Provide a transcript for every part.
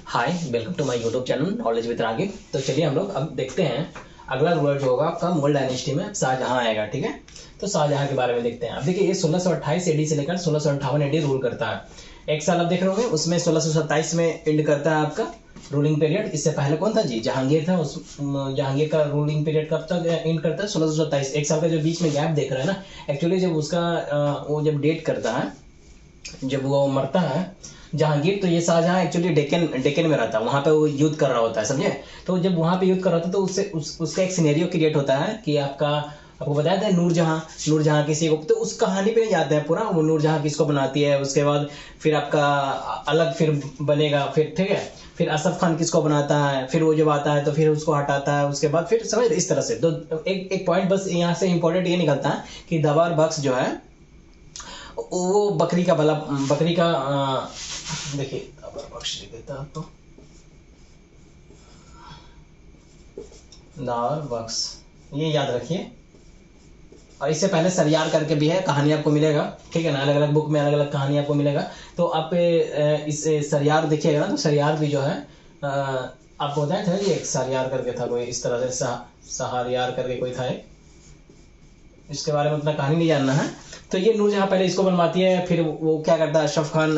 Hi, welcome to my YouTube channel knowledge with Ragib. तो चलिए हम लोग अब देखते हैं अगला रूलर जो होगा आपका मुगल डायनेस्टी में शाहजहां आएगा। ठीक है, तो शाहजहां के बारे में देखते हैं। अब देखिए ये 1628 एडी से लेकर 1658 एडी रूल करता है। एक साल आप देख रहे होंगे, उसमें 1627 में एंड करता है आपका रूलिंग पीरियड। इससे पहले कौन था जी? जहांगीर था। उस जहांगीर का रूलिंग पीरियड कब तक एंड करता है? 1627। एक साल का जो बीच में गैप देख रहे हैं ना, एक्चुअली जब उसका वो जब डेट करता है, जब वो मरता है जहांगीर, तो ये शाहजहां एक्चुअली डेक्कन में रहता है, वहां पे वो युद्ध कर रहा होता है, समझे? तो जब वहां पे युद्ध कर रहा था तो उससे उसका एक सिनेरियो क्रिएट होता है कि आपको बताया था नूरजहां किसी को, तो उस कहानी पे नहीं जाते हैं पूरा, वो नूरजहां किसको बनाती है, उसके बाद फिर आपका अलग फिर बनेगा, फिर ठीक है, फिर असफ खान किसको बनाता है, फिर वो जब आता है तो फिर उसको हटाता है, उसके बाद फिर समझ इस तरह से। तो एक पॉइंट बस यहाँ से इंपॉर्टेंट ये निकलता है कि दवार बख्श जो है वो बकरी का देखिए बख्श लिख देता आपको, दावर बख्श, ये याद रखिए। और इससे पहले सरयार करके भी है, कहानी आपको मिलेगा, ठीक है ना, अलग अलग बुक में अलग अलग कहानी आपको मिलेगा। तो आप इस सरयार देखिएगा ना, तो सरयार भी जो है आपको बताया था ये एक सरयार करके था कोई, इस तरह से सहारियार करके कोई था एक, इसके बारे में उतना कहानी नहीं जानना है। तो ये नूरजहां पहले इसको बनवाती है, फिर वो क्या करता है, अशरफ खान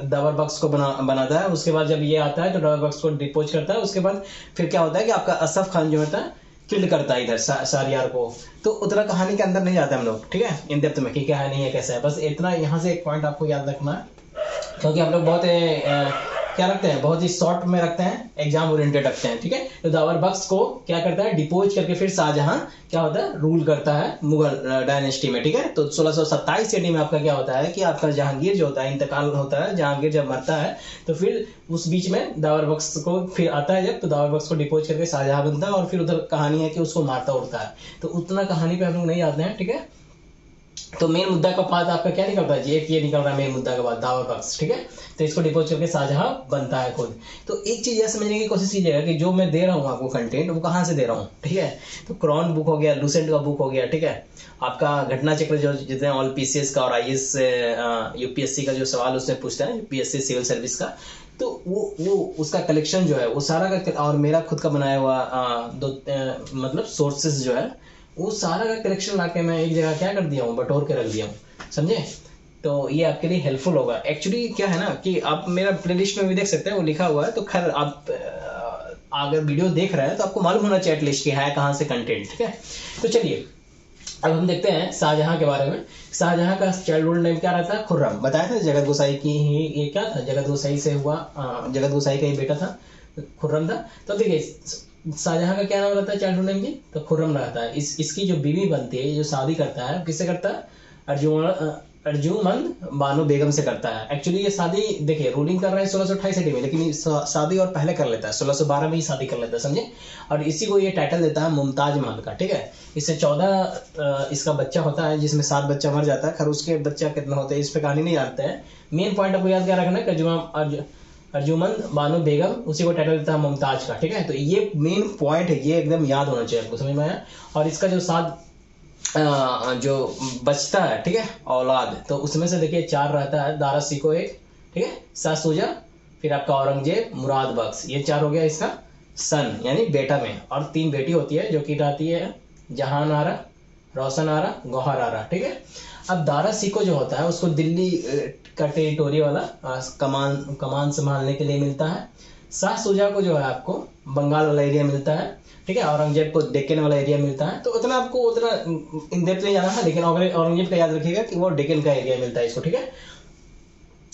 दवर बख्श को बनाता है। उसके बाद जब ये आता है तो दवर बख्श को डिपोज करता है। उसके बाद फिर क्या होता है कि आपका असफ खान जो होता है किल करता है इधर शाहरियार को। तो उतना कहानी के अंदर नहीं जाते हम लोग, ठीक है, इन डेप्थ में कि क्या है नहीं है कैसा है। बस इतना यहाँ से एक पॉइंट आपको याद रखना है, क्योंकि हम लोग बहुत क्या रखते हैं, बहुत ही शॉर्ट में रखते हैं, एग्जाम ओरिएंटेड रखते हैं, ठीक है। तो दावर बख्श को क्या करता है, डिपोज करके फिर शाहजहां क्या होता है, रूल करता है मुगल डायनेस्टी में, ठीक है। तो 1627 ईस्वी में आपका क्या होता है कि आपका जहांगीर जो होता है इंतकाल होता है, जहांगीर जब मरता है तो फिर उस बीच में दावर बख्श को फिर आता है जब, तो दावर बख्श को डिपोज करके शाहजहां बनता है, और फिर उधर कहानी है कि उसको मारता उड़ता है। तो उतना कहानी पे हम लोग नहीं आते हैं, ठीक है। तो मेन मुद्दा का पार्ट आपका क्या निकल रहा है जी? एक ये निकल रहा है मेन मुद्दा का पार्ट, दावर बख्श, ठीक है। तो इसको डिपोज करके शाहजहां बनता है खुद। तो एक चीज यह समझने की कोशिश कीजिएगा कि जो मैं दे रहा हूँ आपको कंटेंट, वो कहाँ से दे रहा हूँ, ठीक है। तो क्रॉन बुक हो गया, लूसेंट का बुक हो गया, ठीक है। आपका घटना चक्र जो जितने ऑल पीसीएस का और आईएएस यूपीएससी का जो सवाल उससे पूछता है, यूपीएससी सिविल सर्विस का, तो वो उसका कलेक्शन जो है वो सारा का, और मेरा खुद का बनाया हुआ मतलब सोर्सेस जो है वो सारा का कलेक्शन लाके मैं एक जगह क्या कर दिया हूँ, बटोर के रख दिया हूँ, समझे? तो ये आपके लिए हेल्पफुल होगा। एक्चुअली क्या है ना कि आप मेरा प्लेलिस्ट में भी देख सकते हैं, वो लिखा हुआ है। तो खैर आप अगर वीडियो देख रहे हैं तो आपको मालूम होना चाहिए एटलीस्ट कि है कहाँ से कंटेंट, ठीक है। तो चलिए अब हम देखते हैं शाहजहां के बारे में। शाहजहां का चाइल्डहुड नेम क्या रहता है? खुर्रम। बताया था जगत गोसाई की ही, ये क्या था, जगत गोसाई से हुआ, जगत गोसाई का ही बेटा था, खुर्रम था। तो देखिए शाहजहां का क्या नाम रहता है चाइल्डहुड नेम जी? तो खुर्रम रहता है। इसकी जो बीवी बनती है, जो शादी करता है, किससे करता है? अर्जुमंद बानो बेगम से करता है। एक्चुअली ये शादी देखिए रूलिंग कर रहा है 1628 ईस्वी में, लेकिन शादी और पहले कर लेता है, 1612 में ही शादी कर लेता है, समझे। और इसी को ये टाइटल देता है मुमताज महल का, ठीक है। इससे 14 इसका बच्चा होता है, जिसमें 7 बच्चा मर जाता है। खैर उसके बच्चा कितना होता है इस पे कहानी नहीं जानते हैं। मेन पॉइंट आपको याद क्या रखना है, अर्जुमंद बानो बेगम, उसी को टाइटल देता है मुमताज का, ठीक है। तो ये मेन पॉइंट है, ये एकदम याद होना चाहिए आपको, समझ में आया। और इसका जो 7 जो बचता है, ठीक है, औलाद, तो उसमें से देखिए 4 रहता है, दारा सिको एक, ठीक है, शाह शुजा, फिर आपका औरंगजेब, मुराद बख्श, ये 4 हो गया इसका सन यानी बेटा में। और 3 बेटी होती है जो कि रहती है जहान आरा, रोशन आरा, गौहर आरा, ठीक है। अब दारा सिको जो होता है उसको दिल्ली का टेरिटोरी वाला कमान संभालने के लिए मिलता है। शाह शुजा को जो है आपको बंगाल वाला एरिया मिलता है, ठीक है। औरंगजेब को डेक्कन वाला एरिया मिलता है। तो उतना आपको उतना इन डेप्थ नहीं जाना है, लेकिन औरंगजेब का याद रखिएगा कि वो डेक्कन का एरिया मिलता है इसको, ठीक है।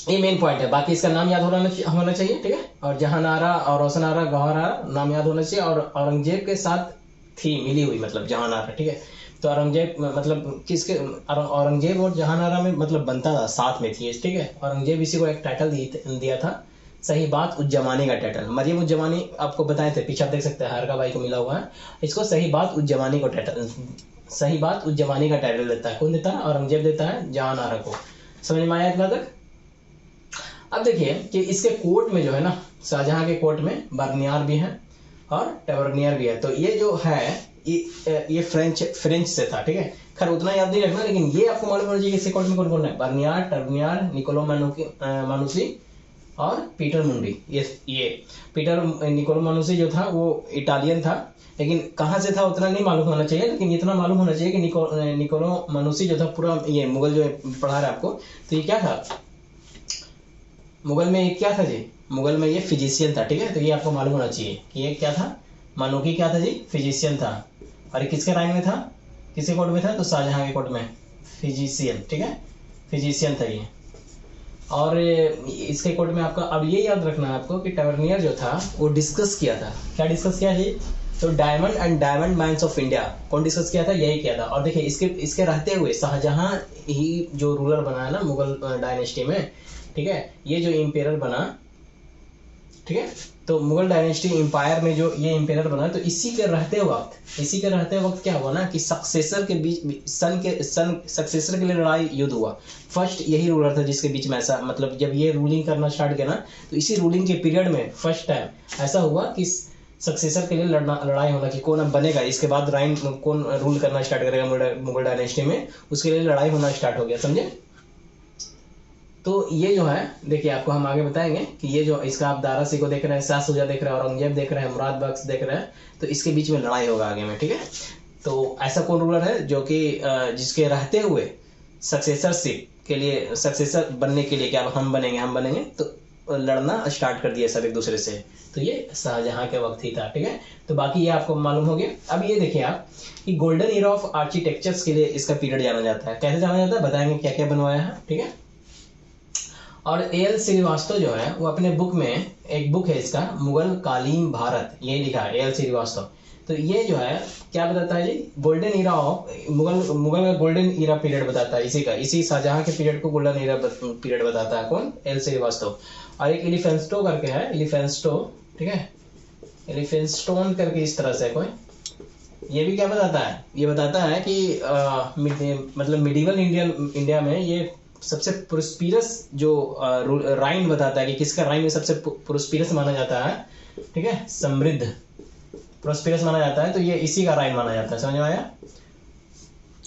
ये मेन पॉइंट है, बाकी इसका नाम याद होना चाहिए, ठीक है। और जहान आरा और रोशन आरा, गौहर आरा नाम याद होना चाहिए। और औरंगजेब के साथ थी मिली हुई, मतलब जहान आरा, ठीक है। तो औरंगजेब मतलब किसके, औरंगजेब और जहान आरा में मतलब बनता था, साथ में थी, ठीक है। औरंगजेब इसी को एक टाइटल दिया था, सही बात उज्जमानी का टाइटल। मरियम उज्जमानी आपको बताए थे, पीछे आप देख सकते हैं, हरका भाई को मिला हुआ है। इसको सही बात उज्जमानी को टाइटल, सही बात उज्जमानी का टाइटल देता है। कौन देता है? औरंगजेब देता है जहान आरा को। समझ में आया इतना तक? अब देखिए कि इसके कोर्ट में जो है ना, शाहजहां के कोर्ट में बर्नियार भी है और टवर्नियर भी है। तो ये जो है ये फ्रेंच से था, ठीक है। खैर उतना याद नहीं रखना, लेकिन ये आपको मालूम होना चाहिए इसके कोर्ट में कौन कौन है, बर्नियार, टर्नियार, निकोलो मानुसी, और पीटर मुंडी। ये पीटर निकोलो मनुसी जो था वो इटालियन था, लेकिन कहाँ से था उतना नहीं मालूम होना चाहिए, लेकिन इतना मालूम होना चाहिए कि निकोलो मनुसी जो था पूरा ये मुगल जो पढ़ा रहा है आपको, तो ये क्या था मुगल में, ये क्या था जी, मुगल में ये फिजिशियन था, ठीक है। तो ये आपको मालूम होना चाहिए कि ये क्या था, मानोकी क्या था जी, फिजिशियन था। और ये किसके राइम में था, किसके कोर्ट में था, तो शाहजहां के कोर्ट में, फिजिशियन, ठीक है, फिजिशियन था ये। और इसके कोर्ट में आपका अब ये याद रखना है आपको कि टैवर्नियर जो था वो डिस्कस किया था, क्या डिस्कस किया जी, तो diamond and diamond mines of India, कौन डिस्कस किया था, यही किया था। और देखिए इसके रहते हुए शाहजहां ही जो रूलर बना है ना मुगल डायनेस्टी में, ठीक है, ये जो इम्पेयर बना, ठीक है, तो मुगल डायनेस्टी एम्पायर में जो ये इम्पेयर बना, तो इसी के रहते वक्त क्या हुआ ना कि सक्सेसर के बीच सक्सेसर के लिए लड़ाई युद्ध हुआ। फर्स्ट यही रूलर था जिसके बीच में ऐसा, मतलब जब ये रूलिंग करना स्टार्ट किया ना, तो इसी रूलिंग के पीरियड में फर्स्ट टाइम ऐसा हुआ कि सक्सेसर के लिए लड़ाई होना कि कौन अब बनेगा, इसके बाद राइन कौन रूल करना स्टार्ट करेगा मुगल डायनेस्टी में, उसके लिए लड़ाई होना स्टार्ट हो गया, समझे। तो ये जो है देखिए आपको हम आगे बताएंगे कि ये जो इसका आप दारा सिको देख रहे हैं, शाह शुजा देख रहे हैं, औरंगजेब देख रहे हैं, मुराद बख्श देख रहे हैं, तो इसके बीच में लड़ाई होगा आगे में, ठीक है। तो ऐसा कौन रूलर है जो कि जिसके रहते हुए सक्सेसरशिप के लिए, सक्सेसर बनने के लिए, क्या हम बनेंगे तो लड़ना स्टार्ट कर दिया सब एक दूसरे से, तो ये शाहजहां के वक्त ही था, ठीक है। तो बाकी ये आपको मालूम हो गया। अब ये देखिए आप कि गोल्डन ईरा ऑफ आर्किटेक्चर्स के लिए इसका पीरियड जाना जाता है, कैसे जाना जाता है बताएंगे, क्या क्या बनवाया है, ठीक है। और एल श्रीवास्तव जो है वो अपने बुक में, एक बुक है इसका मुगल कालीन भारत, ये लिखा है एल श्रीवास्तव। तो ये जो है क्या बताता है जी, गोल्डन ईरा ऑफ मुगल का गोल्डन ईरा पीरियड बताता है, इसी शाहजहां के पीरियड को गोल्डन ईरा पीरियड बताता है कौन, एल श्रीवास्तव। और एक एलिफेंस्टो करके है, एलिफेंस्टो, ठीक है, एलिफेंस्टोन करके इस तरह से कोई, ये भी क्या बताता है, ये बताता है कि मतलब मिडिवल इंडिया में ये सबसे प्रोस्पिरस जो राइन बताता है कि किसका राइन में सबसे प्रोस्पिरस माना जाता है, ठीक है, समृद्ध प्रोस्पिरस माना जाता है, तो ये इसी का राइन माना जाता है, समझ में आया,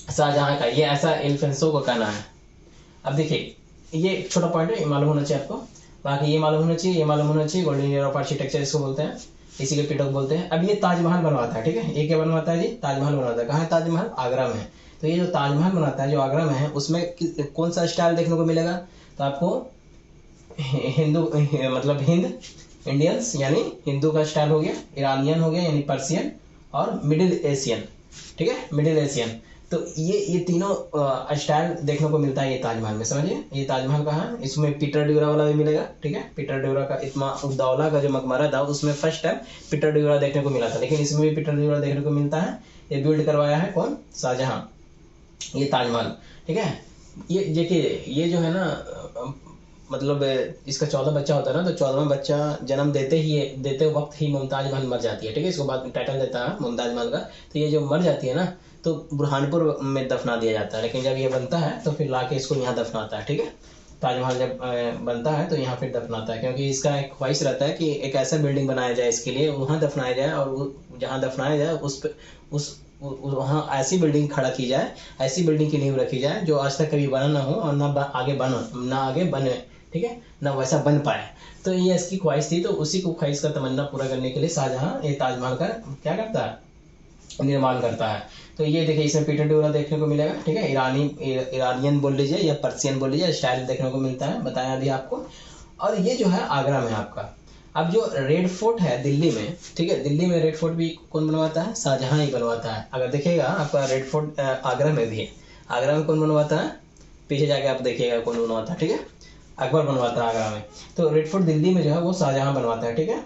शाहजहां का, ये ऐसा एल्फेंसो का कहना है। अब देखिए ये एक छोटा पॉइंट है, मालूम होना चाहिए आपको, बाकी ये मालूम होना चाहिए, गोल्डन ईरा ऑफ आर्किटेक्चर इसको बोलते हैं, इसी के पीरियड बोलते हैं। अब ये ताजमहल बनवाता है, ठीक है, ये क्या बनवाता है जी, ताजमहल बनवाता है, कहाँ है ताजमहल, आगरा में। तो ये जो ताजमहल बनाता है जो आगरा में है, उसमें कौन सा स्टाइल देखने को मिलेगा, तो आपको हिंदू मतलब हिंद इंडियंस यानी हिंदू का स्टाइल हो गया, ईरानियन हो गया यानी पर्सियन, और मिडिल एशियन, ठीक है, मिडिल एशियन। तो ये तीनों स्टाइल देखने को मिलता है ये ताजमहल में, समझिए। ये ताजमहल कहाँ है, इसमें पीटर ड्यूरा वाला भी मिलेगा, ठीक है, पीटर ड्यूरा का इत्मा उद्दौला का जो मकबरा था उसमें फर्स्ट टाइम पीटर ड्यूरा देखने को मिला था, लेकिन इसमें भी पीटर ड्यूरा देखने को मिलता है। ये बिल्ड करवाया है कौन, शाहजहां, ये ताजमहल, ठीक है। ये देखिए ये जो है ना मतलब इसका 14 बच्चा होता है ना, तो 14वां बच्चा जन्म देते वक्त ही मुमताज महल मर जाती है, ठीक है, इसको बाद में टाइटल देता है मुमताज महल का। तो ये जो मर जाती है ना तो बुरहानपुर में दफना दिया जाता है, लेकिन जब ये बनता है तो फिर लाके इसको यहाँ दफनाता है, ठीक है। ताजमहल जब बनता है तो यहाँ फिर दफनाता है, क्योंकि इसका एक ख्वाहिश रहता है कि एक ऐसा बिल्डिंग बनाया जाए इसके लिए, वहाँ दफनाया जाए, और जहाँ दफनाया जाए वहाँ ऐसी बिल्डिंग खड़ा की जाए, ऐसी बिल्डिंग की नींव रखी जाए जो आज तक कभी बना ना हो और ना आगे बने, ठीक है, ना वैसा बन पाए। तो ये इसकी ख्वाहिश थी, तो उसी को ख्वाहिश का तमन्ना पूरा करने के लिए शाहजहां ये ताजमहल का क्या करता है, निर्माण करता है। तो ये देखिए इसमें पीटर ड्यूरा देखने को मिलेगा, ठीक है, ईरानियन बोल लीजिए या पर्सियन बोल लीजिए, स्टाइल देखने को मिलता है, बताया अभी आपको। और ये जो है आगरा में आपका। अब जो रेड फोर्ट है दिल्ली में, ठीक है, दिल्ली में रेड फोर्ट भी कौन बनवाता है, शाहजहां ही बनवाता है। अगर देखिएगा आपका रेड फोर्ट आगरा में भी है, आगरा में कौन बनवाता है, पीछे जाके आप देखिएगा कौन बनवाता है, ठीक है, अकबर बनवाता है आगरा में। तो रेड फोर्ट दिल्ली में जो है वो शाहजहां बनवाता है, ठीक है।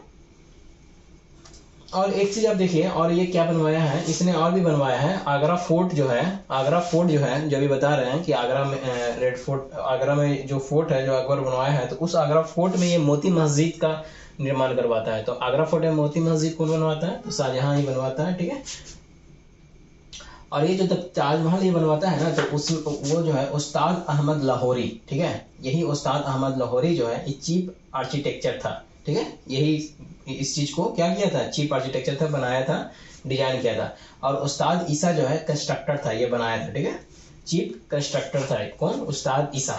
और एक चीज आप देखिए, और ये क्या बनवाया है इसने, और भी बनवाया है आगरा फोर्ट जो है जो भी बता रहे हैं कि आगरा में रेड फोर्ट, आगरा में जो फोर्ट है जो अकबर बनवाया है, तो उस आगरा फोर्ट में ये मोती मस्जिद का निर्माण करवाता है। तो आगरा फोर्ट में मोती मस्जिद कौन बनवाता है, तो शाहजहां ही बनवाता है, ठीक है। और ये जो ताजमहल ये बनवाता है ना, तो वो जो है उस्ताद अहमद लाहौरी, ठीक है, यही उस्ताद अहमद लाहौरी जो है ये चीफ आर्किटेक्चर था, ठीक है, यही इस चीज को क्या किया था, चीफ आर्किटेक्चर था, बनाया था, डिजाइन किया था। और उस्ताद ईसा जो है कंस्ट्रक्टर था, ये बनाया था, ठीक है, चीफ कंस्ट्रक्टर था कौन, उस्ताद ईसा,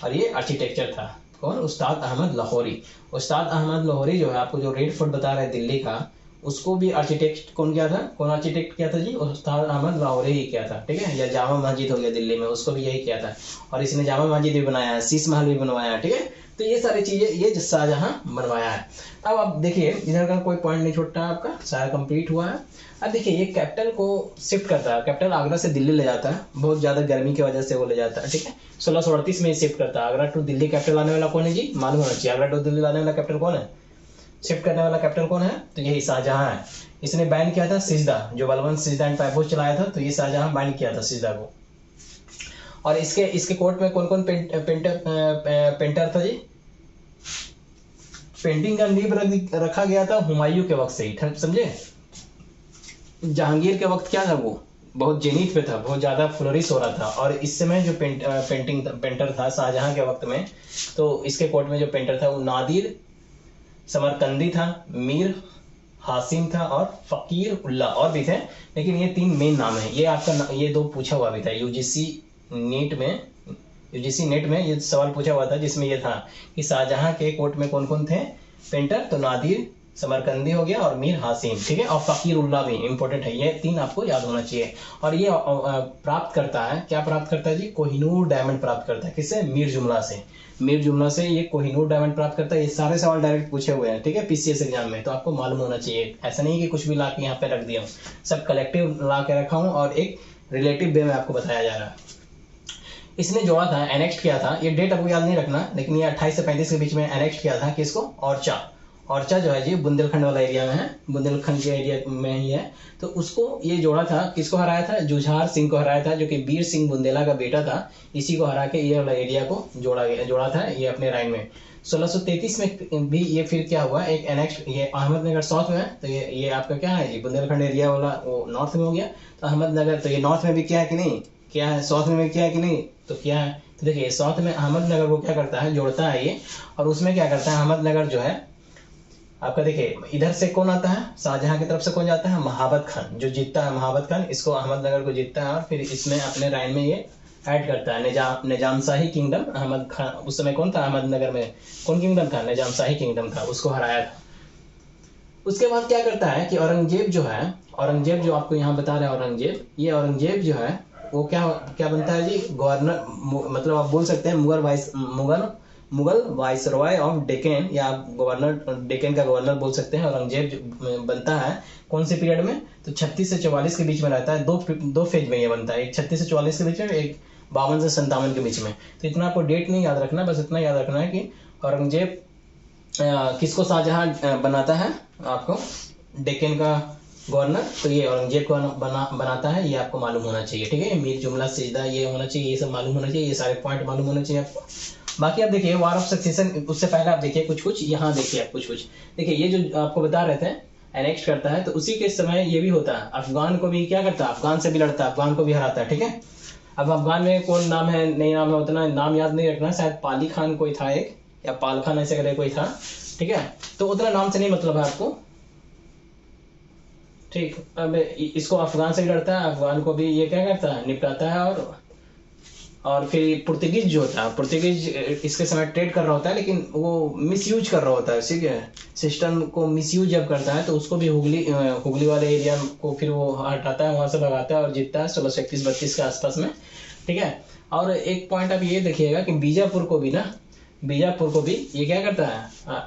और ये आर्किटेक्चर था। कौन? उस्ताद अहमद लाहौरी। उस्ताद अहमद लाहौरी जो है आपको जो रेड फोर्ट बता रहे हैं दिल्ली का, उसको भी आर्किटेक्ट कौन किया था? कौन आर्किटेक्ट किया था जी? उस्ताद अहमद लाहौरी ही किया था, ठीक है। या जामा मस्जिद हो गया दिल्ली में, उसको भी यही किया था। और इसने जामा मस्जिद भी बनाया है, शीश महल भी बनवाया है, ठीक है। तो ये सारी चीजें ये शाहजहां बनवाया है। अब आप देखिए इधर का कोई पॉइंट नहीं छूटता आपका, सारा कंप्लीट हुआ है। अब देखिए ये कैपिटल को शिफ्ट करता है, कैपिटल आगरा से दिल्ली ले जाता है, बहुत ज्यादा गर्मी की वजह से वो ले जाता है, ठीक है। 1638 में शिफ्ट करता है। आगरा टू दिल्ली कैपिटल आने वाला कौन है जी? मालूम होना चाहिए। आगरा टू दिल्ली लाने वाला कैपिटल कौन है? शिफ्ट करने वाला कैपिटल कौन है? तो यही शाहजहां है। इसने बैन किया था सिजदा, जो बलवंत सिजदा एंड पैबोस चलाया था, तो ये शाहजहां बैन किया था सिजदा को। और इसके कोर्ट में कौन कौन पेंटर था जी? पेंटिंग का नींव रखा गया था हुमायूं के वक्त से ही, समझे। जहांगीर के वक्त क्या था, वो बहुत जेनिथ पे था, बहुत ज्यादा फ्लोरिश हो रहा था। और इस समय जो पेंटर था शाहजहां के वक्त में, तो इसके कोर्ट में जो पेंटर था वो नादिर समरकंदी था, मीर हासिम था और फकीर उल्ला, और भी थे, लेकिन ये 3 मेन नाम है। ये आपका ये 2 पूछा हुआ भी था यूजीसी नेट में ये सवाल पूछा हुआ था, जिसमें ये था कि शाहजहां के कोर्ट में कौन कौन थे पेंटर? तो नादिर समरकंदी हो गया और मीर हासिम, ठीक है। और फकीर उल्ला भी इंपॉर्टेंट है, ये 3 आपको याद होना चाहिए। और ये प्राप्त करता है, क्या प्राप्त करता है जी? कोहिनूर डायमंड प्राप्त करता है। किससे? मीर जुमला से। मीर जुमला से ये कोहिनूर डायमंड प्राप्त करता है। ये सारे सवाल डायरेक्ट पूछे हुए हैं, ठीक है, पीसीएस एग्जाम में, तो आपको मालूम होना चाहिए। ऐसा नहीं कि कुछ भी ला के यहाँ पे रख दिया हूँ, सब कलेक्टिव ला के रखा हूँ और एक रिलेटिव वे में आपको बताया जा रहा है। इसने जोड़ा था, एनेक्ट किया था, ये डेट आपको याद नहीं रखना, लेकिन ये 28 से 35 के बीच में एनेक्ट किया था। किसको? ओरछा जो है जी बुंदेलखंड वाला एरिया में है, बुंदेलखंड के एरिया में ही है। तो उसको ये जोड़ा था, किसको हराया था? जुझार सिंह को हराया था, जो कि वीर सिंह बुंदेला का बेटा था। इसी को हरा के ये वाला एरिया को जोड़ा था ये अपने राइन में। 1633 में भी ये फिर क्या हुआ, एक एनेक्ट, ये अहमदनगर साउथ में है, तो ये आपका क्या है, ये बुंदेलखंड एरिया वाला वो नॉर्थ में हो गया। तो अहमदनगर, तो ये नॉर्थ में भी क्या है कि नहीं, क्या है, साउथ में क्या है कि नहीं, तो क्या है, तो देखिए साउथ में अहमदनगर को क्या करता है, जोड़ता है ये। और उसमें क्या करता है, अहमदनगर जो है आपका, देखिए इधर से कौन आता है, शाहजहां की तरफ से कौन जाता है? महाबत खान, जो जीतता है महाबत खान, इसको अहमदनगर को जीतता है और फिर इसमें अपने राइन में ये ऐड करता है। निजाम शाही किंगडम, अहमद खान उस समय कौन था अहमदनगर में, कौन किंगडम था? निजाम शाही किंगडम था, उसको हराया था। उसके बाद क्या करता है कि औरंगजेब जो है, औरंगजेब जो आपको यहाँ बता रहे हैं औरंगजेब, ये औरंगजेब जो है वो क्या बनता है जी? गवर्नर, मतलब आप बोल सकते हैं मुगल वाइसरॉय ऑफ डेक्कन, या आप गवर्नर डेक्कन का गवर्नर बोल सकते हैं। औरंगजेब बनता है कौन से पीरियड में? तो 36 से 44 के बीच में रहता है। दो फेज में ये बनता है, एक 36 से 44 के बीच में, एक 52 से 57 के बीच में। तो इतना आपको डेट नहीं याद रखना, बस इतना याद रखना है कि औरंगजेब किसको शाहजहां बनाता है आपको, डेक्कन का गवर्नर, तो ये औरंगजेब को बनाता है, ये आपको मालूम होना चाहिए, ठीक है। मीर जुमला सिजदा ये होना चाहिए, ये सब मालूम होना चाहिए, ये सारे पॉइंट मालूम होना चाहिए आपको। बाकी आप देखिए वार ऑफ सक्सेशन, उससे पहले आप देखिए कुछ यहाँ देखिए आप कुछ देखिए, ये जो आपको बता रहे थे एनेक्ट करता है, तो उसी के समय ये भी होता है, अफगान को भी क्या करता है, अफगान से भी लड़ता है, अफगान को भी हराता है, ठीक है। अब अफगान में कौन नाम है, नहीं नाम है, उतना नाम याद नहीं रखना, शायद पाली खान कोई था एक, या पाल खान ऐसे करके कोई था, ठीक है। तो उतना नाम से नहीं मतलब है आपको, ठीक। अब इसको अफगान से लड़ता है, अफगान को भी ये क्या करता है, निपटाता है। और फिर पुर्तगीज जो होता है, पुर्तगीज इसके समय ट्रेड कर रहा होता है, लेकिन वो मिसयूज कर रहा होता है, ठीक है। सिस्टम को मिसयूज जब करता है तो उसको भी हुगली वाले एरिया को फिर वो हटाता है, वहां से भगाता है और जीतता है 1631-32 के आसपास में, ठीक है। और एक पॉइंट आप ये देखिएगा कि बीजापुर को भी ये क्या करता है,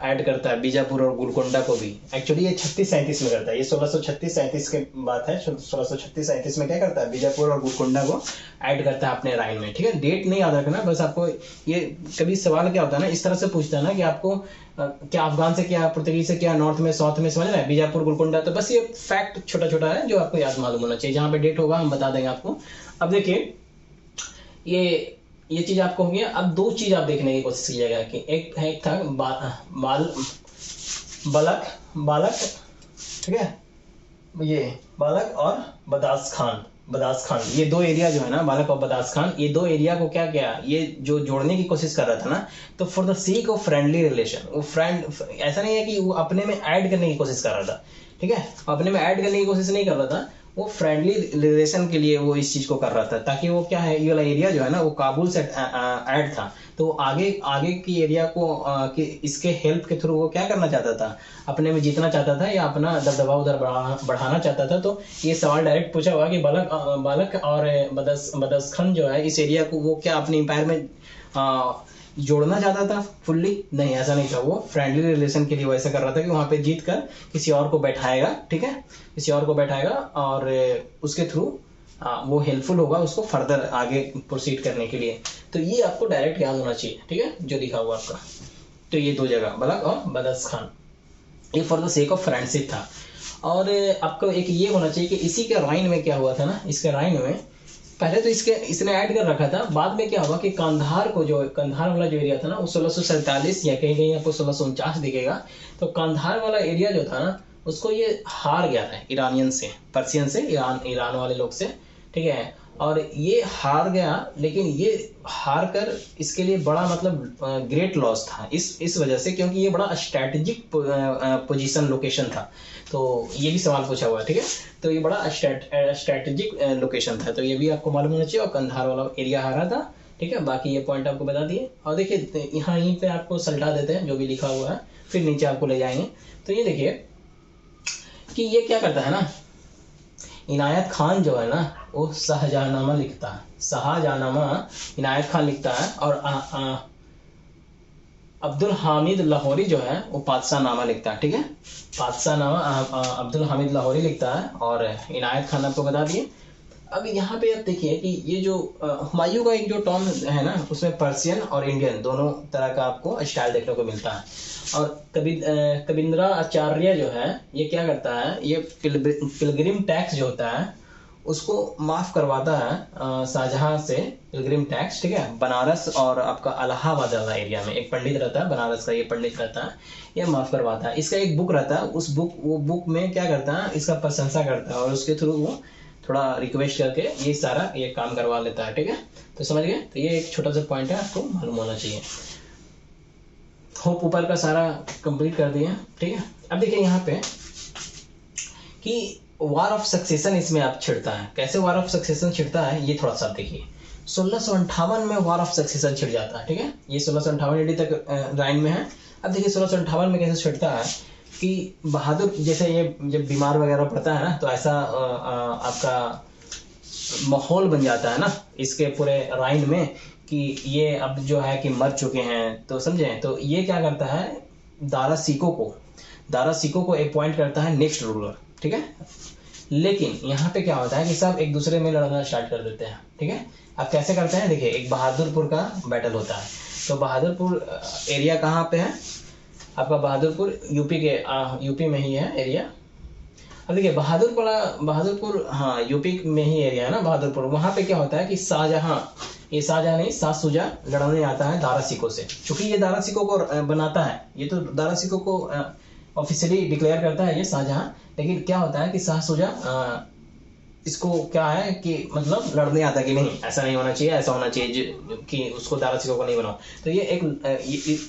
ऐड करता है, बीजापुर और गोलकोंडा को भी। एक्चुअली ये 36-37 में करता है, ये 1636-37 की बात है। 1636-37 में क्या करता है, बीजापुर और गोलकोंडा को ऐड करता है अपने राइन में, ठीक है। डेट नहीं याद रखना, बस आपको ये कभी सवाल क्या होता है ना, इस तरह से पूछता है ना कि आपको क्या अफगान से क्या, पुर्तगीज से क्या, नॉर्थ में साउथ में, समझ रहे हैं, बीजापुर गोलकोंडा। तो बस ये फैक्ट छोटा छोटा है जो आपको याद मालूम होना चाहिए, जहाँ पे डेट होगा हम बता देंगे आपको। अब देखिए ये चीज आपको हो गया। अब 2 चीज आप देखने की कोशिश कीजिएगा कि एक था बालक, ठीक है, ये बालक और बदास खान, ये 2 एरिया जो है ना, बालक और बदास खान, ये 2 एरिया को क्या किया, ये जो जोड़ने की कोशिश कर रहा था ना, तो for the sake of friendly relation, वो फ्रेंड, ऐसा नहीं है कि वो अपने में ऐड करने की कोशिश कर रहा था, ठीक है, अपने में ऐड करने की कोशिश नहीं कर रहा था, वो फ्रेंडली रिलेशन के लिए वो इस चीज को कर रहा था, ताकि वो क्या है, ये वाला एरिया जो है ना वो काबुल से ऐड था, तो आगे आगे की एरिया को कि इसके हेल्प के थ्रू वो क्या करना चाहता था, अपने में जीतना चाहता था या अपना दबदबा उधर बढ़ाना चाहता था। तो ये सवाल डायरेक्ट पूछा हुआ कि बालक और बदस्खन जो है इस एरिया को वो क्या अपने एम्पायर में जोड़ना चाहता था फुल्ली? नहीं, ऐसा नहीं था। वो फ्रेंडली रिलेशन के लिए वो ऐसा कर रहा था कि वहाँ पे जीत कर किसी और को बैठाएगा, ठीक है, किसी और को बैठाएगा और उसके थ्रू वो हेल्पफुल होगा उसको फर्दर आगे प्रोसीड करने के लिए। तो ये आपको डायरेक्ट याद होना चाहिए, ठीक है, जो लिखा हुआ आपका। तो ये 2 जगह बालक और बदस्खान, ये for the sake of friendship था। और आपको एक ये होना चाहिए कि इसी के राइन में क्या हुआ था ना, इसके राइन में पहले तो इसने ऐड कर रखा था, बाद में क्या हुआ कि कंधार वाला जो एरिया था ना वो 1647 या कहीं कहीं आपको 1649 दिखेगा। तो कंधार वाला एरिया जो था ना उसको ये हार गया था ईरानियन से, पर्सियन से, ईरान वाले लोग से, ठीक है। और ये हार गया, लेकिन ये हार कर इसके लिए बड़ा मतलब ग्रेट लॉस था इस वजह से, क्योंकि ये बड़ा स्ट्रैटेजिक पोजीशन लोकेशन था। तो ये भी सवाल पूछा हुआ है, ठीक है। तो ये बड़ा स्ट्रैटेजिक लोकेशन था, तो ये भी आपको मालूम होना चाहिए। और कंधार वाला एरिया हारा था, ठीक है। बाकी ये पॉइंट आपको बता दिए। और देखिए यहाँ यहीं पे आपको सल्टा देते हैं जो भी लिखा हुआ है, फिर नीचे आपको ले जाएंगे। तो ये देखिए कि ये क्या करता है ना, इनायत खान जो है ना वो शाहजहांनामा लिखता है, शाहजहांनामा इनायत खान लिखता है। और अब्दुल हामिद लाहौरी जो है वो पातशाहनामा लिखता है, ठीक है। पातशाहनामा अब्दुल हामिद लाहौरी लिखता है और इनायत खान आपको बता दिए। अब यहाँ पे आप देखिए कि ये जो हुमायूं का एक जो टॉम है ना उसमें पर्शियन और इंडियन दोनों तरह का आपको स्टाइल देखने को मिलता है। और कबींद्रा आचार्य जो है ये क्या करता है, ये पिलग्रिम टैक्स जो होता है उसको माफ करवाता है शाहजहां से, पिलग्रिम टैक्स, ठीक है। बनारस और आपका इलाहाबाद वाला एरिया में एक पंडित रहता है, बनारस का ये पंडित रहता है, ये माफ करवाता है। इसका एक बुक रहता है, उस बुक में क्या करता है, इसका प्रशंसा करता है और उसके थ्रू वो थोड़ा रिक्वेस्ट करके ये सारा ये काम करवा लेता है, ठीक है। तो समझ गए। तो ये एक छोटा सा पॉइंट है, आपको मालूम होना चाहिए। होप ऊपर का सारा कंप्लीट कर दिया, ठीक है। अब देखिए यहाँ पे कि वार ऑफ सक्सेशन इसमें आप छिड़ता है। कैसे वार ऑफ सक्सेशन छिड़ता है ये थोड़ा सा देखिए। 1658 में वार ऑफ सक्सेशन छिड़ जाता है, ठीक है। ये 1658 एडी तक राइन में है। अब देखिए 1658 में कैसे छिड़ता है कि बहादुर जैसे ये जब बीमार वगैरह पड़ता है ना तो ऐसा आपका माहौल बन जाता है ना इसके पूरे राइन में कि ये अब जो है कि मर चुके हैं, तो समझे। तो ये क्या करता है, दारा सिको को अपॉइंट करता है नेक्स्ट रूलर, ठीक है। लेकिन यहाँ पे क्या होता है कि सब एक दूसरे में लड़ना स्टार्ट कर देते हैं, ठीक है। अब कैसे करते हैं, देखिए एक बहादुरपुर का बैटल होता है। तो बहादुरपुर एरिया कहाँ पे है आपका, बहादुरपुर यूपी में ही है एरिया। अब देखिए बहादुरपुर हाँ यूपी में ही एरिया है ना बहादुरपुर। वहाँ पे क्या होता है कि शाहजहां नहीं शाह सुजा लड़ने आता है दारा सिको से। चूंकि ये दारा सिको को बनाता है, ये तो दारा सिको को ऑफिशियली डिक्लेयर करता है ये शाहजहां। लेकिन क्या होता है कि शाह सुजा इसको क्या है कि मतलब लड़ने आता है कि नहीं ऐसा नहीं होना चाहिए, ऐसा होना चाहिए कि उसको दारा सिको को नहीं बनाओ। तो ये एक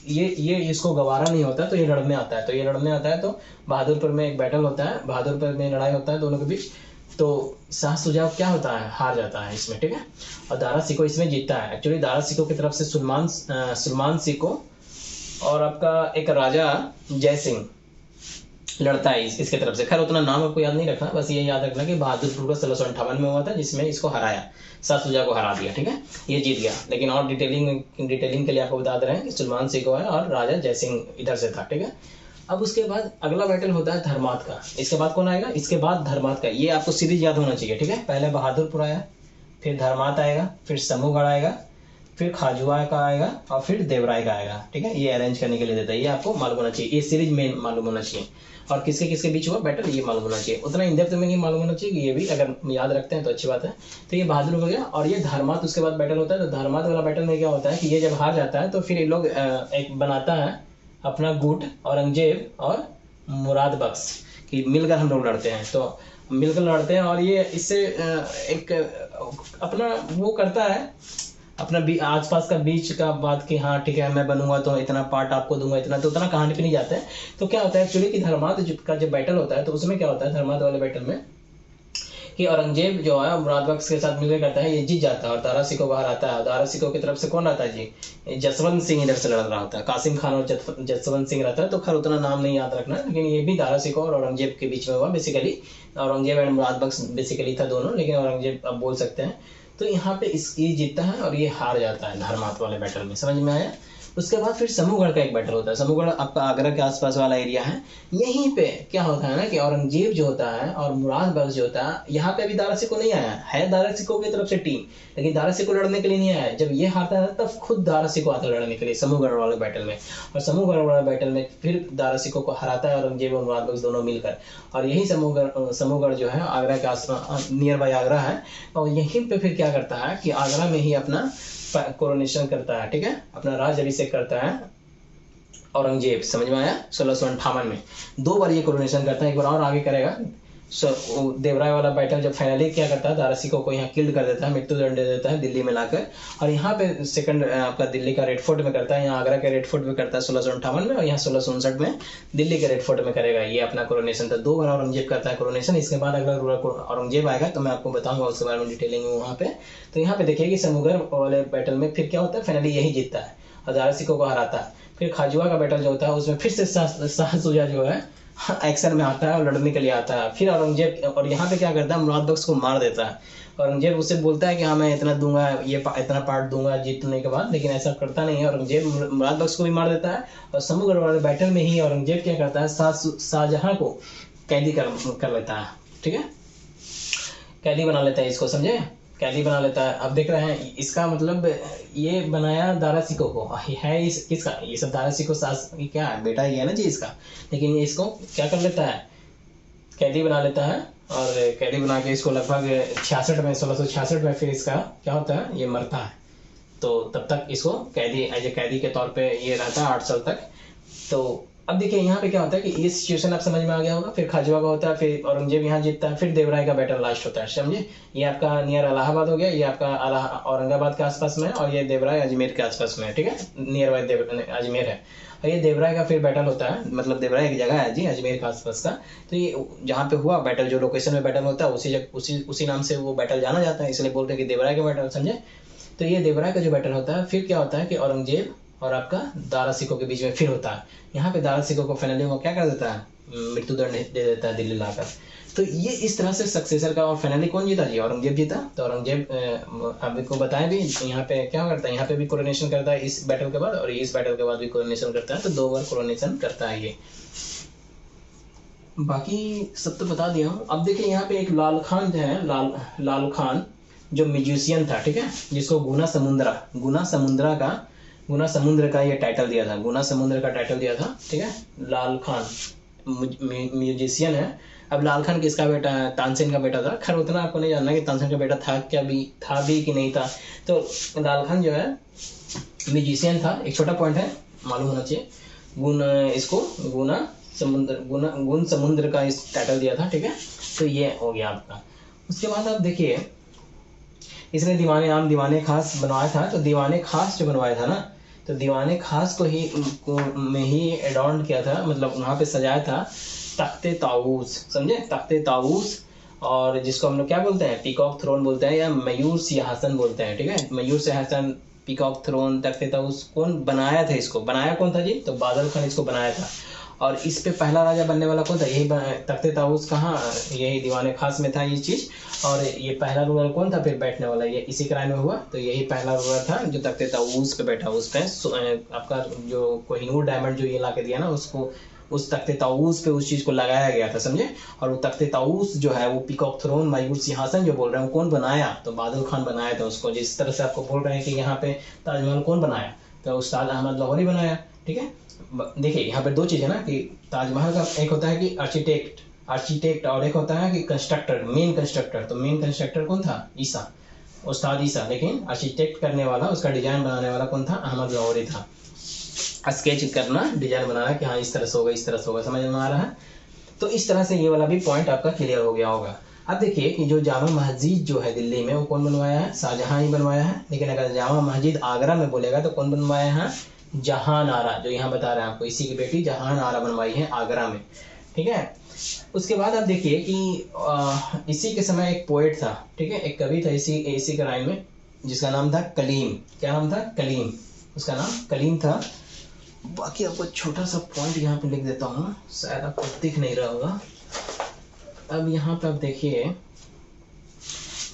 ये इसको गवारा नहीं होता, तो ये लड़ने आता है। तो ये लड़ने आता है तो बहादुरपुर में एक बैटल होता है, बहादुरपुर में लड़ाई होता है दोनों के बीच। तो शाह सुजा क्या होता है, हार जाता है इसमें, ठीक है। और दारा सिको इसमें जीतता है। एक्चुअली दारा सिको की तरफ से सुलेमान सिको और आपका एक राजा जय सिंह लड़ता है इसके तरफ से। खैर उतना नाम आपको याद नहीं रखना, बस ये याद रखना कि बहादुरपुर का 1658 में हुआ था जिसमें इसको हराया, शाह सुजा को हरा दिया, ठीक है। ये जीत गया। लेकिन और डिटेलिंग के लिए आपको बता दे रहे हैं कि सुलेमान सिको है और राजा जय सिंह इधर से था, ठीक है। अब उसके बाद अगला बैटल होता है धर्मात का। इसके बाद कौन आएगा, इसके बाद धर्मात का। ये आपको सीरीज याद होना चाहिए, ठीक है। पहले बहादुरपुर आया, फिर धर्मात आएगा, फिर समूहगढ़ आएगा, फिर खाजुआ का आएगा और फिर देवराय का आएगा, ठीक है। ये अरेंज करने के लिए देता है, ये आपको मालूम होना चाहिए। ये सीरीज में मालूम होना चाहिए और किसके किसके बीच हुआ बैटल ये मालूम होना चाहिए। उतना इन डेप्थ में नहीं मालूम होना चाहिए, ये भी अगर याद रखते हैं तो अच्छी बात है। तो ये बहादुर हो गया। और ये धर्मात उसके बाद बैटल होता है। तो धर्मात वाला बैटल में क्या होता है कि ये जब हार जाता है तो फिर ये लोग एक बनाता है अपना गुट, औरंगजेब और मुराद बख्श कि मिलकर हम लोग लड़ते हैं। तो मिलकर लड़ते हैं और ये इससे एक अपना वो करता है अपना आसपास का बीच का बात कि हाँ ठीक है मैं बनूंगा तो इतना पार्ट आपको दूंगा, इतना तो उतना कहानी पे नहीं जाता है। तो क्या होता है एक्चुअली कि धर्मात का जब बैटल होता है तो उसमें क्या होता है धर्मात वाले बैटल में कि औरंगजेब जो है मुराद बख्श के साथ मिलकर करता है, ये जीत जाता है और दारा सिकों को हराता है। दारा सिकों की तरफ से कौन रहता है जी, जसवंत सिंह इधर से लड़ रहा होता है। कासिम खान और जसवंत सिंह रहता है, तो खैर उतना नाम नहीं याद रखना, लेकिन ये भी दारा सिकों और औरंगजेब के बीच में हुआ basically. Aurangzeb and Murad Bakhsh basically था दोनों, लेकिन औरंगजेब अब बोल सकते हैं। तो यहाँ पे ये जीतता है और ये हार जाता है धर्मात वाले बैटल में, समझ में आया। उसके बाद फिर समूहगढ़ का एक बैटल होता है। समूहगढ़ आपका आगरा के आसपास वाला एरिया है। यहीं पे क्या होता है ना कि औरंगजेब जो होता है और मुराद बख्श जो होता है, यहाँ पे अभी दारा सिकों नहीं आया है, दारा सिकों की तरफ से टीम, लेकिन दारा सिकों लड़ने के लिए नहीं आया। जब ये हारता है तब खुद दारा सिकों आता है लड़ने के लिए समूहगढ़ वाले बैटल में, और समूहगढ़ वाले बैटल में फिर दारा सिकों को हराता है औरंगजेब और मुराद बख्श दोनों मिलकर। और यही समूहगढ़ जो है आगरा के आसपास नियर बाई आगरा है, और यहीं पे फिर क्या करता है कि आगरा में ही अपना कोरोनेशन करता है, ठीक है, अपना राज अभिषेक करता है औरंगजेब, समझ में आया। 1658 में 2 बार ये कोरोनेशन करता है, एक बार और आगे करेगा। देवराय वाला बैटल जब फाइनली क्या करता है, दारा सिकों को यहाँ किल्ड कर देता है, मृत्यु दंड दे देता है दिल्ली में लाकर, और यहाँ पे सेकंड आपका दिल्ली का रेड फोर्ट में करता है, यहाँ आगरा के रेड फोर्ट में करता है 1658 में, और यहाँ 1659 में दिल्ली के रेड फोर्ट में करेगा। ये अपना कोरोनेशन था। 2 बार औरंगजेब करता है कोरोनेशन। इसके बाद अगला औरंगजेब आएगा तो मैं आपको बताऊंगा उसके बारे में डिटेलिंग में वहाँ पे। तो यहाँ पे देखिए कि समूहगढ़ वाले बैटल में फिर क्या होता है, फाइनली यही जीतता है और दारा सिकों को हराता है। फिर खाजुआ का बैटल जो होता है उसमें फिर से शाह शुजा जो है एक्शन में आता है और लड़ने के लिए आता है। फिर औरंगजेब, और यहाँ पे क्या करता है, मुराद बख्श को मार देता है। औरंगजेब उससे बोलता है कि हाँ मैं इतना दूंगा, ये इतना पार्ट दूंगा जीतने के बाद, लेकिन ऐसा करता नहीं है। औरंगजेब मुराद बख्श को भी मार देता है, और समूहगढ़ वाले बैटल में ही औरंगजेब क्या करता है, शाहजहां को कैदी कर लेता है, ठीक है, कैदी बना लेता है इसको, समझे, कैदी बना लेता है। अब देख रहे हैं इसका मतलब ये बनाया दारा सिकों को है, इस किसका, ये सब दारा सिकों क्या है, बेटा ही है ना जी इसका, लेकिन ये इसको क्या कर लेता है, कैदी बना लेता है। और कैदी बना के इसको लगभग 1666 में फिर इसका क्या होता है, ये मरता है। तो तब तक इसको कैदी एज ए कैदी के तौर पे ये रहता है 8 साल तक। तो अब देखिए यहाँ पे क्या होता है कि ये सिचुएशन आप समझ में आ गया होगा। फिर खाजुआ का होता है, फिर औरंगजेब यहाँ जीतता है, फिर देवराय का बैटल लास्ट होता है, समझे। ये आपका नियर इलाहाबाद हो गया, ये आपका औरंगाबाद के आसपास में है, और ये देवराय अजमेर के आसपास में है, ठीक है, नियर बाय अजमेर है। और ये देवराय का फिर बैटल होता है, मतलब देवराय एक जगह है जी अजमेर के आसपास का। तो ये जहाँ पे हुआ बैटल, जो लोकेशन में बैटल होता है उसी नाम से वो बैटल जाना जाता है, इसलिए बोलते हैं कि देवराय का बैटल, समझे। तो ये देवराय का जो बैटल होता है, फिर क्या होता है कि औरंगजेब और आपका दारा सिकों के बीच में फिर होता है। यहाँ पे दारा सिकों को फाइनली वो क्या कर देता है, मृत्यु दंड दे देता है दिल्ली लाकर। तो ये इस तरह से सक्सेसर का, और फाइनली कौन जीता जी, औरंगजेब जीता। तो औरंगजेब आपको बताएं भी यहाँ पे क्या करता है, यहाँ पे भी कोरोनेशन करता है इस बैटल के बाद, और इस बैटल के बाद भी कोरोनेशन करता है। तो 2 बार कोरोनेशन करता है ये। बाकी सब तो बता दिया हूँ। अब देखिए यहाँ पे एक लाल खान जो है, लाल खान जो म्यूजिशियन था, ठीक है, जिसको गुना समुद्र का ये टाइटल दिया था, गुना समुद्र का टाइटल दिया था, ठीक है। लाल खान म्यूजिशियन है। अब लाल खान किसका बेटा है, तानसेन का बेटा था। खैर उतना आपको नहीं जानना कि तानसेन का बेटा था भी कि नहीं था। तो लाल खान जो है म्यूजिशियन था। एक छोटा पॉइंट है मालूम होना चाहिए, गुण समुद्र का इस टाइटल दिया था, ठीक है। तो ये हो गया आपका। उसके बाद आप देखिए इसने दीवाने खास बनवाया था। तो दीवाने खास जो बनवाया था ना, तो दीवाने खास में ही एडॉर्न किया था, मतलब वहाँ पे सजाया था तख्ते ताऊस, समझे, तख्ते ताऊस, और जिसको हम लोग क्या बोलते हैं, पीकॉक थ्रोन बोलते हैं, या मयूर सिंहासन बोलते हैं, ठीक है। मयूर सिंहासन, पीकॉक थ्रोन, तख्ते ताऊस, कौन बनाया था इसको, बनाया कौन था जी, तो बादल खान इसको बनाया था। और इस पे पहला राजा बनने वाला कौन था, यही तख्ते ताऊस, कहाँ, यही दीवाने खास में था ये चीज। और ये पहला रूलर कौन था फिर बैठने वाला, ये इसी क्राय में हुआ। तो यही पहला रूलर था जो तख्ते ताऊस पे बैठा। उस पे आपका जो कोहिनूर डायमंड जो ये ला के दिया ना, उसको उस तख्ते ताऊस पे उस चीज को लगाया गया था, समझे। और वो तख्ते ताऊस जो है वो पीकॉक थ्रोन, मयूर सिंहासन जो बोल रहे हैं, कौन बनाया, तो बादल खान बनाया था उसको। जिस तरह से आपको बोल रहे हैं कि यहाँ पे ताजमहल कौन बनाया, तो उस्ताद अहमद लाहौरी बनाया, ठीक है। देखिए यहाँ पे 2 चीज है ना, कि ताजमहल का एक होता है कि आर्किटेक्ट और एक होता है कि कंस्ट्रक्टर, मेन कंस्ट्रक्टर। तो मेन कंस्ट्रक्टर कौन था, उस्ताद ईसा, लेकिन आर्किटेक्ट करने वाला, उसका डिजाइन बनाने वाला कौन था, अहमद लाहौरी था। स्केच करना, डिजाइन बनाना कि हाँ इस तरह से होगा, इस तरह से होगा, समझ में आ रहा है। तो इस तरह से ये वाला भी पॉइंट आपका क्लियर हो गया होगा। अब देखिए कि जो जामा मस्जिद जो है दिल्ली में, वो कौन बनवाया है, शाहजहां ही बनवाया है। लेकिन अगर जामा मस्जिद आगरा में बोलेगा तो कौन बनवाया है, जहान आरा, जो यहाँ बता रहे हैं आपको, इसी की बेटी जहान आरा बनवाई है आगरा में, ठीक है। उसके बाद आप देखिए कि इसी के समय एक पोएट था, ठीक है, एक कवि था इसी के लाइन में, जिसका नाम था कलीम। क्या नाम था? कलीम। उसका नाम कलीम था। बाकी आपको छोटा सा पॉइंट यहाँ पे लिख देता हूँ, शायद आपको दिख नहीं रहा होगा। अब यहाँ पे आप देखिए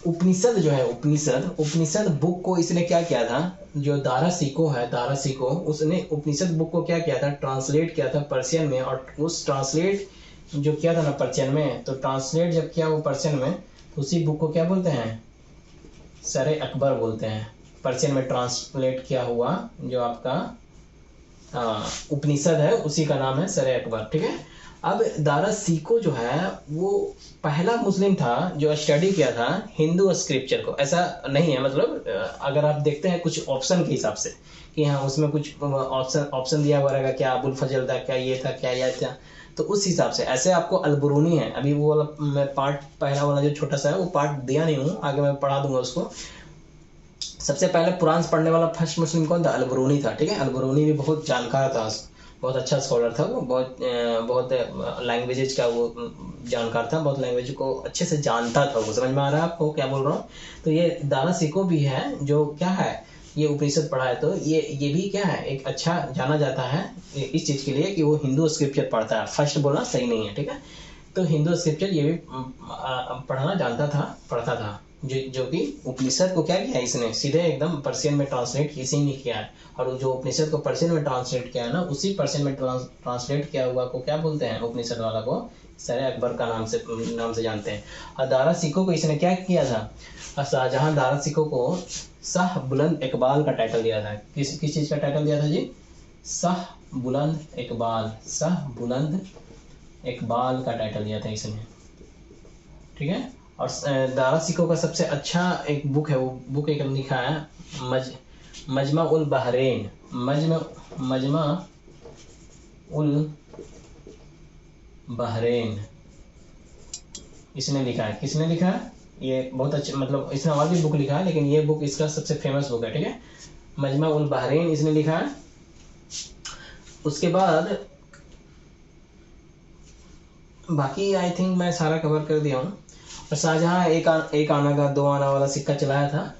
उपनिषद जो है, उपनिषद बुक को इसने क्या किया था, जो दारा सिको है, दारा सिको, उसने उपनिषद बुक को क्या किया था, ट्रांसलेट किया था पर्शियन में। और उस ट्रांसलेट जो किया था ना पर्शियन में, तो ट्रांसलेट जब किया वो पर्शियन में, तो उसी बुक को क्या बोलते हैं? सरे अकबर बोलते हैं। पर्शियन में ट्रांसलेट किया हुआ जो आपका उपनिषद है, उसी का नाम है सरे अकबर, ठीक है। अब दारा सिको जो है वो पहला मुस्लिम था जो स्टडी किया था हिंदू स्क्रिप्चर को। ऐसा नहीं है, मतलब अगर आप देखते हैं कुछ ऑप्शन के हिसाब से कि हाँ उसमें कुछ ऑप्शन दिया हुआ रहेगा, क्या अबुल फजल था, क्या ये था, क्या यह था, तो उस हिसाब से ऐसे आपको अलबरूनी है। अभी वो वाला मैं पार्ट पहला वाला जो छोटा सा है वो पार्ट दिया नहीं हूँ, आगे मैं पढ़ा दूंगा उसको। सबसे पहले कुरान पढ़ने वाला फर्स्ट मुस्लिम कौन था? अलबरूनी था, ठीक है। अलबरूनी भी बहुत जानकार था, बहुत अच्छा स्कॉलर था वो, बहुत लैंग्वेजेज का वो जानकार था, बहुत लैंग्वेज को अच्छे से जानता था वो। समझ में आ रहा है आपको क्या बोल रहा हूँ? तो ये दारा सिको भी है जो क्या है, ये उपनिषद पढ़ा है, तो ये भी क्या है, एक अच्छा जाना जाता है इस चीज़ के लिए कि वो हिंदू स्क्रिप्चर पढ़ता है। फर्स्ट बोलना सही नहीं है, ठीक है। तो हिंदू स्क्रिप्चर ये भी पढ़ना जानता था, पढ़ता था, जो कि उपनिषद को क्या किया इसने सीधे एकदम पर्शियन में ट्रांसलेट किसी ने किया है। और जो उपनिषद को पर्शियन में ट्रांसलेट किया है ना, उसी पर्शियन में ट्रांसलेट किया हुआ को क्या बोलते हैं? उपनिषद वाला को सरे अकबर का नाम से जानते हैं। और दारा सिको को इसने क्या किया था? शाहजहां दारा सिको को शाह बुलंद इकबाल का टाइटल दिया था। किस चीज का टाइटल दिया था जी? शाह बुलंद इकबाल, शाह बुलंद इकबाल का टाइटल दिया था इसने, ठीक है। और दारा सिको का सबसे अच्छा एक बुक है, वो बुक एक लिखा है मजमा उल बहरेन, मजमा उल बहरेन इसने लिखा है। किसने लिखा है? ये बहुत अच्छा, मतलब इसने और भी बुक लिखा है, लेकिन ये बुक इसका सबसे फेमस बुक है, ठीक है। मजमा उल बहरेन इसने लिखा है। उसके बाद बाकी आई थिंक मैं सारा कवर कर दिया हूँ। और शाहजहां एक आना का 2 आना वाला सिक्का चलाया था।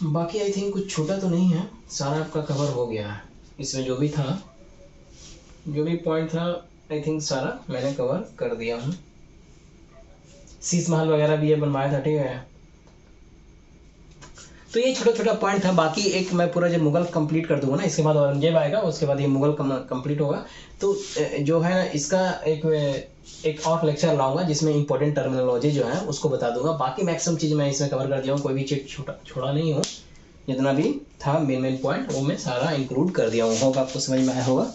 बाकी आई थिंक कुछ छोटा तो नहीं है, सारा आपका कवर हो गया है। इसमें जो भी था, जो भी पॉइंट था, आई थिंक सारा मैंने कवर कर दिया हूँ। शीश महल वगैरह भी ये बनवाया था, ठीक है। तो ये छोटा छोटा पॉइंट था। बाकी एक मैं पूरा जब मुगल कंप्लीट कर दूंगा ना, इसके बाद औरंगजेब आएगा, उसके बाद ये मुगल कंप्लीट होगा, तो जो है ना इसका एक और लेक्चर लाऊंगा जिसमें इंपॉर्टेंट टर्मिनोलॉजी जो है उसको बता दूंगा। बाकी मैक्सिमम चीज़ मैं इसमें कवर कर दिया हूँ, कोई भी चीज़ छोड़ा नहीं हूँ। जितना भी था मेन पॉइंट वो मैं सारा इंक्लूड कर दिया हूँ। होगा आपको समझ में आया होगा।